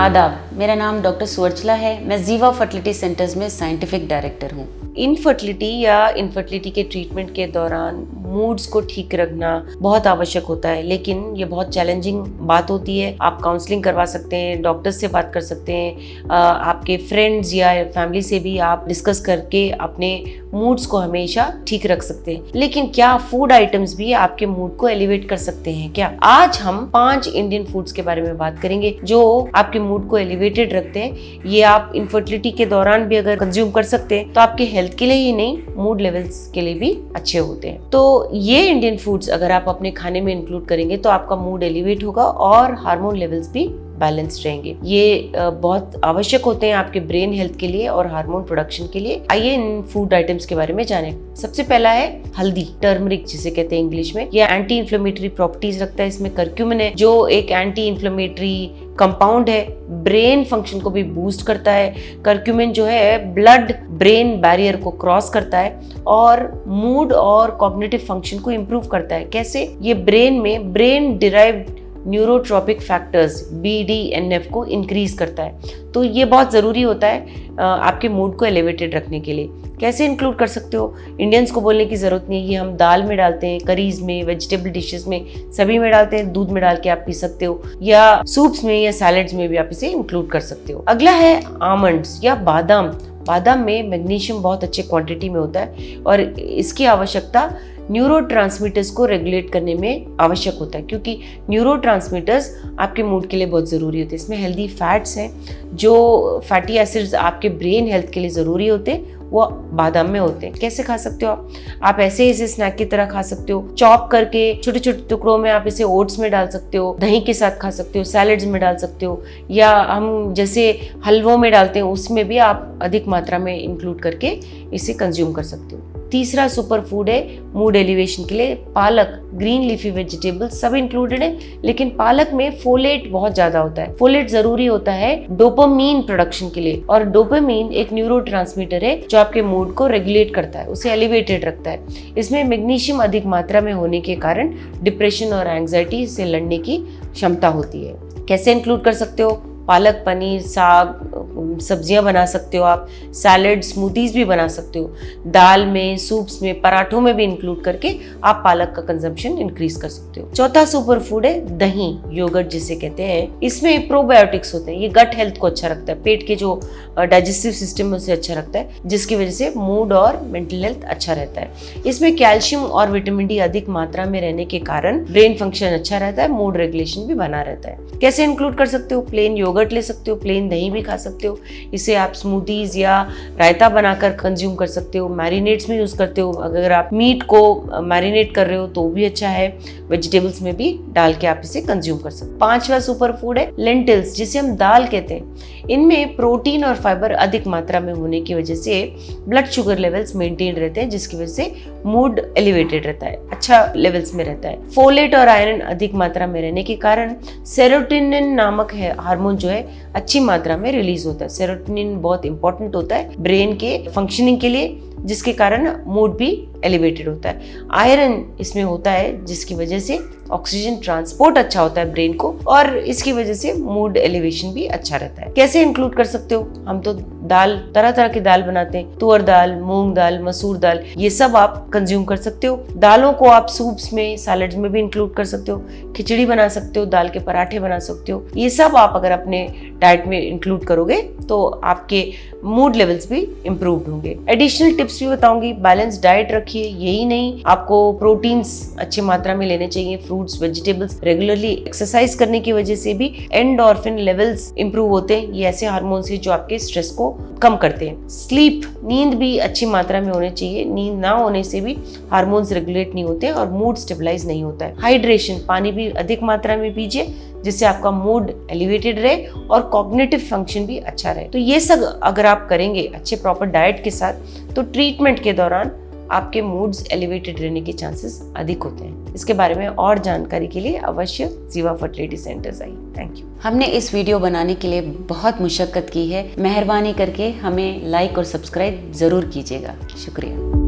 आदाब, मेरा नाम डॉक्टर सुवर्चला है। मैं जीवा फर्टिलिटी सेंटर्स में साइंटिफिक डायरेक्टर हूँ। इनफर्टिलिटी या इनफर्टिलिटी के ट्रीटमेंट के दौरान मूड्स को ठीक रखना बहुत आवश्यक होता है, लेकिन ये बहुत चैलेंजिंग बात होती है। आप काउंसलिंग करवा सकते हैं, डॉक्टर से बात कर सकते हैं, आपके फ्रेंड्स या फैमिली से भी आप डिस्कस करके अपने मूड्स को हमेशा ठीक रख सकते हैं। लेकिन क्या फूड आइटम्स भी आपके मूड को एलिवेट कर सकते हैं क्या? आज हम 5 इंडियन फूड्स के बारे में बात करेंगे जो आपके मूड को एलिवेटेड रखते हैं। ये आप इनफर्टिलिटी के दौरान भी अगर कंज्यूम कर सकते हैं तो आपके हेल्थ के लिए ही नहीं, मूड लेवल्स के लिए भी अच्छे होते हैं। तो ये इंडियन फूड्स अगर आप अपने खाने में इंक्लूड करेंगे तो आपका मूड एलिवेट होगा और हार्मोन लेवल्स भी बैलेंस्ड रहेंगे। ये बहुत आवश्यक होते हैं आपके ब्रेन हेल्थ के लिए और हार्मोन प्रोडक्शन के लिए। आइए इन फूड आइटम्स के बारे में जानें। सबसे पहला है हल्दी, टर्मरिक जिसे कहते हैं इंग्लिश में। ये एंटी इन्फ्लेमेटरी प्रॉपर्टीज रखता है। इसमें कर्क्यूमिन है जो एक एंटी इन्फ्लेमेटरी कंपाउंड है, ब्रेन फंक्शन को भी बूस्ट करता है। कर्क्यूमिन जो है ब्लड ब्रेन बैरियर को क्रॉस करता है और मूड और कॉग्निटिव फंक्शन को इम्प्रूव करता है। कैसे? ये ब्रेन में brain derived neurotropic factors BDNF को इंक्रीज करता है। तो ये बहुत ज़रूरी होता है आपके मूड को एलिवेटेड रखने के लिए। कैसे इंक्लूड कर सकते हो? इंडियंस को बोलने की ज़रूरत नहीं है। ये हम दाल में डालते हैं, करीज में, वेजिटेबल डिशेस में, सभी में डालते हैं। दूध में डाल के आप पी सकते हो या सूप्स में या सैलड्स में भी आप इसे इंक्लूड कर सकते हो। अगला है आमंड्स या बादाम। बादाम में मैग्नीशियम बहुत अच्छे क्वांटिटी में होता है और इसकी आवश्यकता न्यूरोट्रांसमीटर्स को रेगुलेट करने में आवश्यक होता है, क्योंकि न्यूरोट्रांसमीटर्स आपके मूड के लिए बहुत ज़रूरी होते हैं। इसमें हेल्दी फैट्स हैं, जो फैटी एसिड्स आपके ब्रेन हेल्थ के लिए ज़रूरी होते हैं, वो बादाम में होते हैं। कैसे खा सकते हो आप ऐसे इसे स्नैक की तरह खा सकते हो। चॉप करके छोटे छोटे टुकड़ों में आप इसे ओट्स में डाल सकते हो, दही के साथ खा सकते हो, सैलड्स में डाल सकते हो, या हम जैसे हलवों में डालते हैं उसमें भी आप अधिक मात्रा में इंक्लूड करके इसे कंज्यूम कर सकते हो। तीसरा सुपर फूड है मूड एलिवेशन के लिए पालक। ग्रीन लीफी वेजिटेबल्स सब इंक्लूडेड है, लेकिन पालक में फोलेट बहुत ज्यादा होता है। फोलेट जरूरी होता है डोपामीन प्रोडक्शन के लिए, और डोपामीन एक न्यूरोट्रांसमीटर है जो आपके मूड को रेगुलेट करता है, उसे एलिवेटेड रखता है। इसमें मैग्नीशियम अधिक मात्रा में होने के कारण डिप्रेशन और एंजाइटी से लड़ने की क्षमता होती है। कैसे इंक्लूड कर सकते हो? पालक, पनीर, साग, सब्जियां बना सकते हो आप, सैलड, स्मूदीज भी बना सकते हो। दाल में, सूप्स में, पराठों में भी इंक्लूड करके आप पालक का कंजम्पशन इंक्रीज कर सकते हो। चौथा सुपर फूड है दही, योगर्ट जिसे कहते हैं। इसमें प्रोबायोटिक्स होते हैं। ये गट हेल्थ को अच्छा रखता है, पेट के जो डाइजेस्टिव सिस्टम है उसे अच्छा रखता है, जिसकी वजह से मूड और मेंटल हेल्थ अच्छा रहता है। इसमें कैल्शियम और विटामिन डी अधिक मात्रा में रहने के कारण ब्रेन फंक्शन अच्छा रहता है, मूड रेगुलेशन भी बना रहता है। कैसे इंक्लूड कर सकते हो? प्लेन योगर्ट ले सकते हो, प्लेन दही भी खा सकते हो। इसे आप स्मूदीज या रायता बनाकर कंज्यूम कर सकते हो। मैरिनेट्स में यूज करते हो, अगर आप मीट को मैरिनेट कर रहे हो तो भी अच्छा है। वेजिटेबल्स में भी डाल के आप इसे कंज्यूम कर सकते हो। पांचवा सुपर फूड है लेंटिल्स, जिसे हम दाल कहते हैं। इनमें प्रोटीन और फाइबर अधिक मात्रा में होने की वजह से ब्लड शुगर लेवल्स मेंटेन रहते हैं, जिसकी वजह से मूड एलिवेटेड रहता है, अच्छा लेवल्स में रहता है। फोलेट और आयरन अधिक मात्रा में रहने के कारण सेरोटोनिन नामक हार्मोन जो है अच्छी मात्रा में रिलीज होता है। सेरोटोनिन बहुत इंपॉर्टेंट होता है ब्रेन के फंक्शनिंग के लिए, जिसके कारण मूड भी एलिवेटेड होता है। आयरन इसमें होता है जिसकी वजह से ऑक्सीजन ट्रांसपोर्ट अच्छा होता है ब्रेन को, और इसकी वजह से मूड एलिवेशन भी अच्छा रहता है। कैसे इंक्लूड कर सकते हो? हम तो दाल, तरह तरह की दाल बनाते हैं, तुअर दाल, मूंग दाल, मसूर दाल, ये सब आप कंज्यूम कर सकते हो। दालों को आप सूप्स में, सैलड्स में भी इंक्लूड कर सकते हो, खिचड़ी बना सकते हो, दाल के पराठे बना सकते हो। ये सब आप अगर अपने डाइट में इंक्लूड करोगे तो आपके मूड लेवल्स भी इम्प्रूव्ड होंगे। एडिशनल टिप्स भी बताऊंगी। बैलेंस डाइट रखिए, यही नहीं, आपको प्रोटीन्स अच्छी मात्रा में लेने चाहिए, फ्रूट्स, वेजिटेबल्स। रेगुलरली एक्सरसाइज करने की वजह से भी एंडोर्फिन लेवल्स इंप्रूव होते हैं। ये ऐसे हार्मोन्स हैं जो आपके स्ट्रेस को कम करते हैं। स्लीप, नींद भी अच्छी मात्रा में होनी चाहिए। नींद ना होने से भी हार्मोन्स रेगुलेट नहीं होते और मूड स्टेबलाइज नहीं होता है। हाइड्रेशन, पानी भी अधिक मात्रा में पीजिए, जिससे आपका मूड एलिवेटेड रहे और कॉग्निटिव फंक्शन भी अच्छा रहे। तो ये सब अगर आप करेंगे अच्छे प्रॉपर डाइट के साथ, तो ट्रीटमेंट के दौरान आपके मूड्स एलिवेटेड रहने के चांसेस अधिक होते हैं। इसके बारे में और जानकारी के लिए अवश्य जीवा फर्टिलिटी सेंटर्स आइए। Thank you. हमने इस वीडियो बनाने के लिए बहुत मुशक्कत की है। मेहरबानी करके हमें लाइक और सब्सक्राइब जरूर कीजिएगा। शुक्रिया।